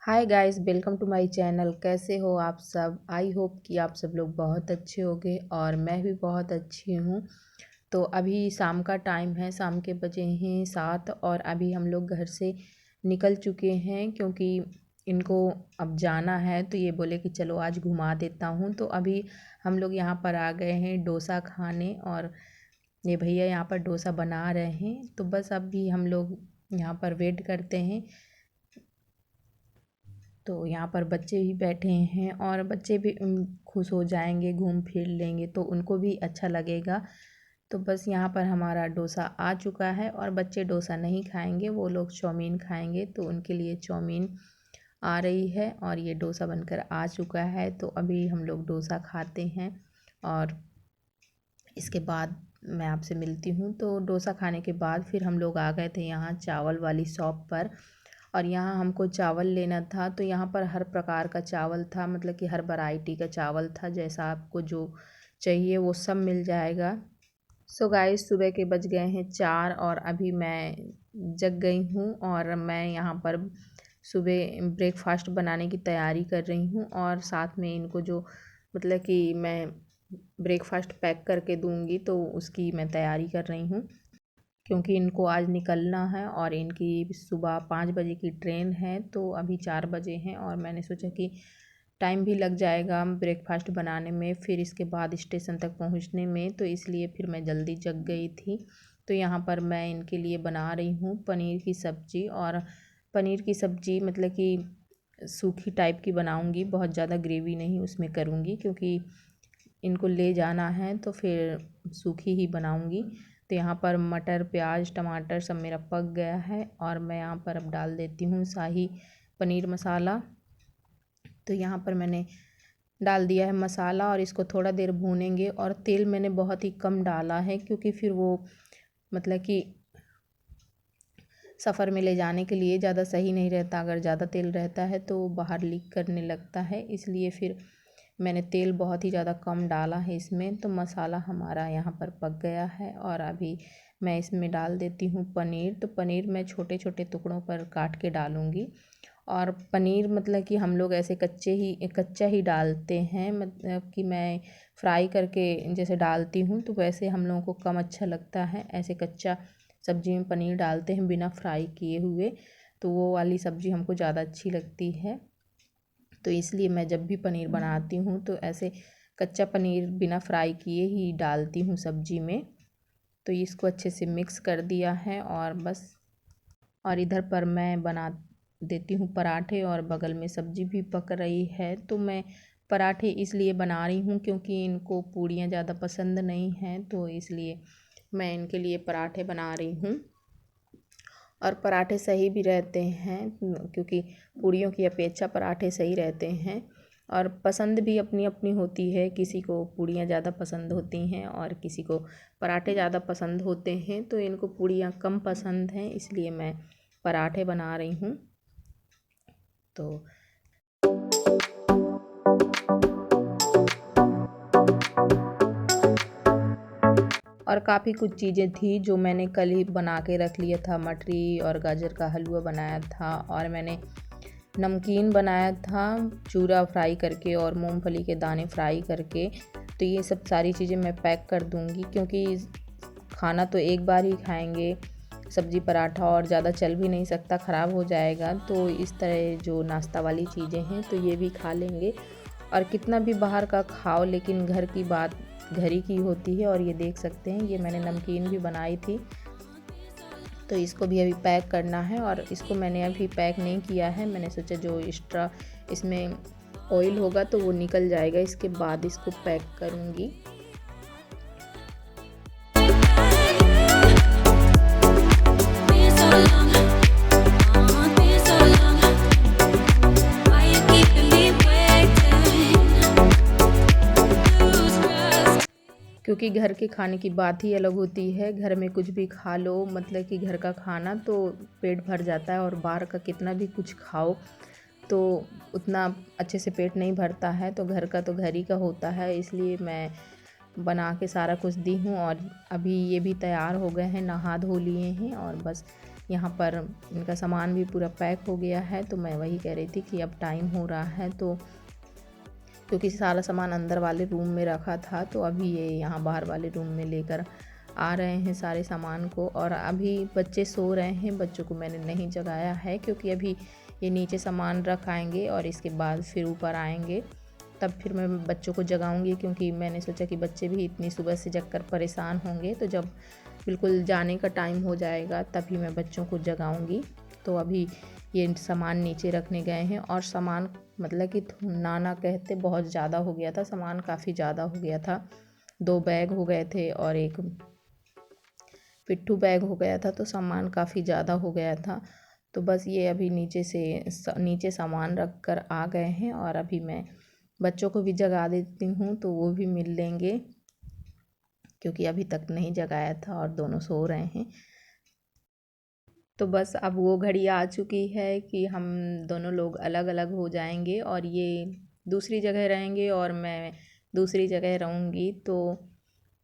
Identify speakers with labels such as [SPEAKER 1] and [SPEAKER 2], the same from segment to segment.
[SPEAKER 1] Hi guys, welcome to my channel. कैसे हो आप सब? आई होप कि आप सब लोग बहुत अच्छे होंगे और मैं भी बहुत अच्छी हूँ। तो अभी शाम का टाइम है, शाम के बजे हैं 7 और अभी हम लोग घर से निकल चुके हैं क्योंकि इनको अब जाना है। तो ये बोले कि चलो आज घुमा देता हूँ। तो अभी हम लोग यहाँ पर आ गए हैं डोसा खाने और ये भैया यहाँ पर डोसा बना रहे हैं। तो बस अभी हम लोग यहाँ पर वेट करते हैं। तो यहाँ पर बच्चे भी बैठे हैं और बच्चे भी खुश हो जाएंगे, घूम फिर लेंगे तो उनको भी अच्छा लगेगा। तो बस यहाँ पर हमारा डोसा आ चुका है और बच्चे डोसा नहीं खाएंगे, वो लोग चाउमीन खाएंगे। तो उनके लिए चाउमीन आ रही है और ये डोसा बनकर आ चुका है। तो अभी हम लोग डोसा खाते हैं और इसके बाद मैं आपसे मिलती हूँ। तो डोसा खाने के बाद फिर हम लोग आ गए थे यहाँ चावल वाली शॉप पर और यहाँ हमको चावल लेना था। तो यहाँ पर हर प्रकार का चावल था, मतलब कि हर वैरायटी का चावल था, जैसा आपको जो चाहिए वो सब मिल जाएगा। सो गाइस, सुबह के बज गए हैं 4 और अभी मैं जग गई हूँ और मैं यहाँ पर सुबह ब्रेकफास्ट बनाने की तैयारी कर रही हूँ और साथ में इनको जो मतलब कि मैं ब्रेकफास्ट पैक करके दूँगी तो उसकी मैं तैयारी कर रही हूँ क्योंकि इनको आज निकलना है और इनकी सुबह 5 बजे की ट्रेन है। तो अभी 4 बजे हैं और मैंने सोचा कि टाइम भी लग जाएगा ब्रेकफास्ट बनाने में, फिर इसके बाद स्टेशन तक पहुंचने में, तो इसलिए फिर मैं जल्दी जग गई थी। तो यहाँ पर मैं इनके लिए बना रही हूँ पनीर की सब्ज़ी और पनीर की सब्ज़ी मतलब कि सूखी टाइप की बनाऊँगी, बहुत ज़्यादा ग्रेवी नहीं उसमें करूँगी क्योंकि इनको ले जाना है तो फिर सूखी ही बनाऊँगी। तो यहाँ पर मटर प्याज टमाटर सब मेरा पक गया है और मैं यहाँ पर अब डाल देती हूँ शाही पनीर मसाला। तो यहाँ पर मैंने डाल दिया है मसाला और इसको थोड़ा देर भूनेंगे और तेल मैंने बहुत ही कम डाला है क्योंकि फिर वो मतलब कि सफ़र में ले जाने के लिए ज़्यादा सही नहीं रहता। अगर ज़्यादा तेल रहता है तो बाहर लीक करने लगता है, इसलिए फिर मैंने तेल बहुत ही ज़्यादा कम डाला है इसमें। तो मसाला हमारा यहाँ पर पक गया है और अभी मैं इसमें डाल देती हूँ पनीर। तो पनीर मैं छोटे छोटे टुकड़ों पर काट के डालूँगी और पनीर मतलब कि हम लोग ऐसे कच्चा ही डालते हैं, मतलब कि मैं फ्राई करके जैसे डालती हूँ तो वैसे हम लोगों को कम अच्छा लगता है। ऐसे कच्चा सब्ज़ी में पनीर डालते हैं बिना फ्राई किए हुए, तो वो वाली सब्ज़ी हमको ज़्यादा अच्छी लगती है। तो इसलिए मैं जब भी पनीर बनाती हूँ तो ऐसे कच्चा पनीर बिना फ्राई किए ही डालती हूँ सब्ज़ी में। तो इसको अच्छे से मिक्स कर दिया है और बस, और इधर पर मैं बना देती हूँ पराठे और बगल में सब्ज़ी भी पक रही है। तो मैं पराठे इसलिए बना रही हूँ क्योंकि इनको पूड़ियाँ ज़्यादा पसंद नहीं हैं, तो इसलिए मैं इनके लिए पराठे बना रही हूँ। और पराठे सही भी रहते हैं क्योंकि पूड़ियों की अपेक्षा पराठे सही रहते हैं और पसंद भी अपनी अपनी होती है। किसी को पूड़ियाँ ज़्यादा पसंद होती हैं और किसी को पराठे ज़्यादा पसंद होते हैं। तो इनको पूड़ियाँ कम पसंद हैं, इसलिए मैं पराठे बना रही हूँ। तो और काफ़ी कुछ चीज़ें थी जो मैंने कल ही बना के रख लिया था। मटरी और गाजर का हलवा बनाया था और मैंने नमकीन बनाया था चूरा फ्राई करके और मूंगफली के दाने फ्राई करके। तो ये सब सारी चीज़ें मैं पैक कर दूंगी क्योंकि खाना तो एक बार ही खाएंगे, सब्ज़ी पराठा और ज़्यादा चल भी नहीं सकता, ख़राब हो जाएगा। तो इस तरह जो नाश्ता वाली चीज़ें हैं तो ये भी खा लेंगे। और कितना भी बाहर का खाओ लेकिन घर की बात घर ही की होती है। और ये देख सकते हैं, ये मैंने नमकीन भी बनाई थी, तो इसको भी अभी पैक करना है। और इसको मैंने अभी पैक नहीं किया है, मैंने सोचा जो एक्स्ट्रा इसमें ऑयल होगा तो वो निकल जाएगा, इसके बाद इसको पैक करूँगी। क्योंकि घर के खाने की बात ही अलग होती है। घर में कुछ भी खा लो, मतलब कि घर का खाना तो पेट भर जाता है और बाहर का कितना भी कुछ खाओ तो उतना अच्छे से पेट नहीं भरता है। तो घर का तो घर ही का होता है, इसलिए मैं बना के सारा कुछ दी हूँ। और अभी ये भी तैयार हो गए हैं, नहा धो लिए हैं और बस यहाँ पर इनका सामान भी पूरा पैक हो गया है। तो मैं वही कह रही थी कि अब टाइम हो रहा है, तो क्योंकि सारा सामान अंदर वाले रूम में रखा था, तो अभी ये यहाँ बाहर वाले रूम में लेकर आ रहे हैं सारे सामान को। और अभी बच्चे सो रहे हैं, बच्चों को मैंने नहीं जगाया है क्योंकि अभी ये नीचे सामान रख आएंगे और इसके बाद फिर ऊपर आएंगे, तब फिर मैं बच्चों को जगाऊंगी। क्योंकि मैंने सोचा कि बच्चे भी इतनी सुबह से जगकर परेशान होंगे, तो जब बिल्कुल जाने का टाइम हो जाएगा तभी मैं बच्चों को जगाऊंगी। तो अभी ये सामान नीचे रखने गए हैं, और सामान मतलब कि नाना कहते बहुत ज़्यादा हो गया था, सामान काफ़ी ज़्यादा हो गया था। 2 बैग हो गए थे और एक पिट्ठू बैग हो गया था, तो सामान काफ़ी ज़्यादा हो गया था। तो बस ये अभी नीचे सामान रख कर आ गए हैं, और अभी मैं बच्चों को भी जगा देती हूँ तो वो भी मिल लेंगे, क्योंकि अभी तक नहीं जगाया था और दोनों सो रहे हैं। तो बस अब वो घड़ी आ चुकी है कि हम दोनों लोग अलग अलग हो जाएंगे, और ये दूसरी जगह रहेंगे और मैं दूसरी जगह रहूँगी। तो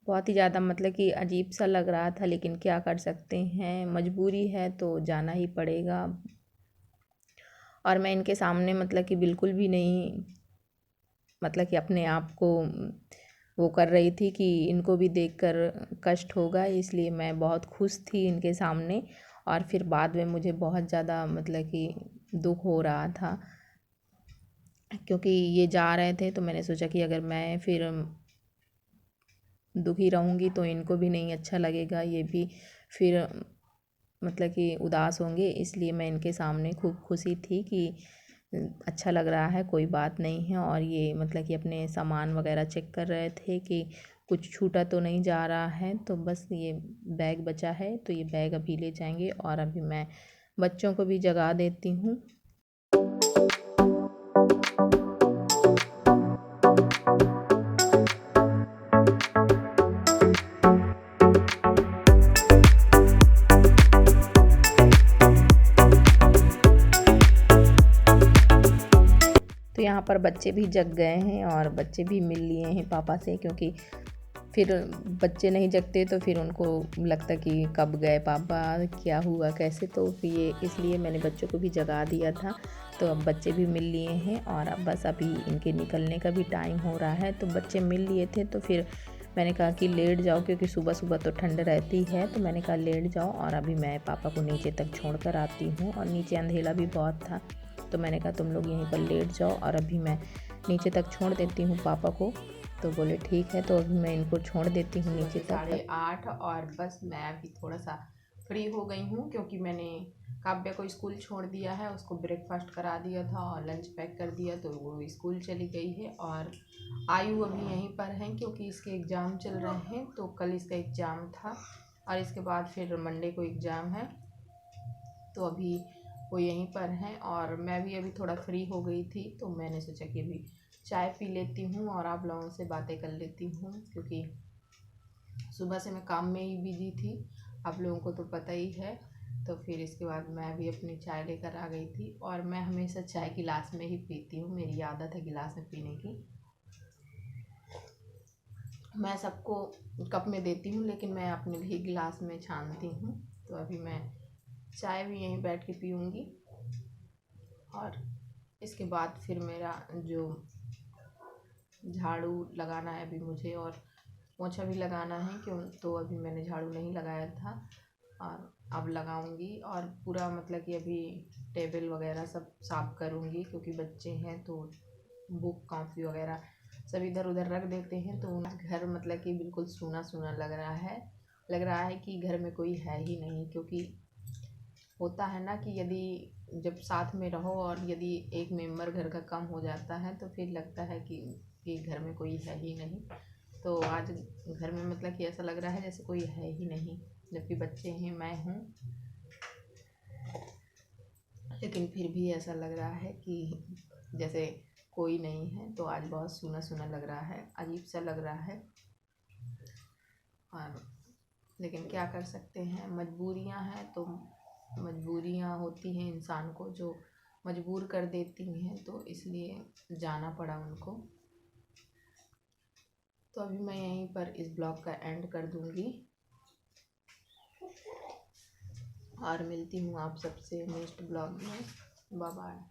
[SPEAKER 1] बहुत ही ज़्यादा मतलब कि अजीब सा लग रहा था, लेकिन क्या कर सकते हैं, मजबूरी है तो जाना ही पड़ेगा। और मैं इनके सामने मतलब कि बिल्कुल भी नहीं मतलब कि अपने आप को वो कर रही थी कि इनको भी देखकर कष्ट होगा, इसलिए मैं बहुत खुश थी इनके सामने। और फिर बाद में मुझे बहुत ज़्यादा मतलब कि दुख हो रहा था, क्योंकि ये जा रहे थे, तो मैंने सोचा कि अगर मैं फिर दुखी रहूँगी तो इनको भी नहीं अच्छा लगेगा, ये भी फिर मतलब कि उदास होंगे। इसलिए मैं इनके सामने खूब खुशी थी कि अच्छा लग रहा है, कोई बात नहीं है। और ये मतलब कि अपने सामान वगैरह चेक कर रहे थे कि कुछ छूटा तो नहीं जा रहा है। तो बस ये बैग बचा है, तो ये बैग अभी ले जाएंगे, और अभी मैं बच्चों को भी जगा देती हूँ। तो यहाँ पर बच्चे भी जग गए हैं, और बच्चे भी मिल लिए हैं पापा से, क्योंकि फिर बच्चे नहीं जगते तो फिर उनको लगता कि कब गए पापा, क्या हुआ कैसे। तो फिर ये इसलिए मैंने बच्चों को भी जगा दिया था। तो अब बच्चे भी मिल लिए हैं, और अब बस अभी इनके निकलने का भी टाइम हो रहा है। तो बच्चे मिल लिए थे, तो फिर मैंने कहा कि लेट जाओ, क्योंकि सुबह सुबह तो ठंड रहती है। तो मैंने कहा लेट जाओ, और अभी मैं पापा को नीचे तक छोड़ कर आती हूँ, और नीचे अंधेरा भी बहुत था। तो मैंने कहा तुम लोग यहीं पर लेट जाओ, और अभी मैं नीचे तक छोड़ देती हूँ पापा को। तो बोले ठीक है, तो अभी मैं इनको छोड़ देती हूँ नीचे तक। 8:30, और बस मैं अभी थोड़ा सा फ्री हो गई हूँ, क्योंकि मैंने काव्या को स्कूल छोड़ दिया है, उसको ब्रेकफास्ट करा दिया था और लंच पैक कर दिया, तो वो स्कूल चली गई है। और आयु अभी यहीं पर है, क्योंकि इसके एग्ज़ाम चल रहे हैं। तो कल इसका एग्ज़ाम था, और इसके बाद फिर मंडे को एग्ज़ाम है। तो अभी वो यहीं पर हैं, और मैं भी अभी थोड़ा फ्री हो गई थी, तो मैंने सोचा कि अभी चाय पी लेती हूँ और आप लोगों से बातें कर लेती हूँ, क्योंकि सुबह से मैं काम में ही बिजी थी, आप लोगों को तो पता ही है। तो फिर इसके बाद मैं भी अपनी चाय लेकर आ गई थी, और मैं हमेशा चाय गिलास में ही पीती हूँ, मेरी आदत है गिलास में पीने की। मैं सबको कप में देती हूँ, लेकिन मैं अपने भी गिलास में छानती हूँ। तो अभी मैं चाय भी यहीं बैठ के पीऊँगी, और इसके बाद फिर मेरा जो झाड़ू लगाना है अभी मुझे, और पोछा भी लगाना है, क्यों तो अभी मैंने झाड़ू नहीं लगाया था, और अब लगाऊंगी। और पूरा मतलब कि अभी टेबल वगैरह सब साफ़ करूंगी, क्योंकि बच्चे हैं तो बुक कॉपी वगैरह सब इधर उधर रख देते हैं। तो घर मतलब कि बिल्कुल सूना सूना लग रहा है कि घर में कोई है ही नहीं। क्योंकि होता है ना कि यदि जब साथ में रहो और यदि एक मेंबर घर का कम हो जाता है, तो फिर लगता है कि घर में कोई है ही नहीं। तो आज घर में मतलब कि ऐसा लग रहा है जैसे कोई है ही नहीं, जबकि बच्चे हैं, मैं हूँ, लेकिन फिर भी ऐसा लग रहा है कि जैसे कोई नहीं है। तो आज बहुत सूना सूना लग रहा है, अजीब सा लग रहा है। और लेकिन क्या कर सकते हैं, मजबूरियां हैं, तो मजबूरियां होती हैं इंसान को जो मजबूर कर देती हैं, तो इसलिए जाना पड़ा उनको। तो अभी मैं यहीं पर इस ब्लॉग का एंड कर दूंगी। और मिलती हूँ आप सबसे नेक्स्ट ब्लॉग में। Bye bye.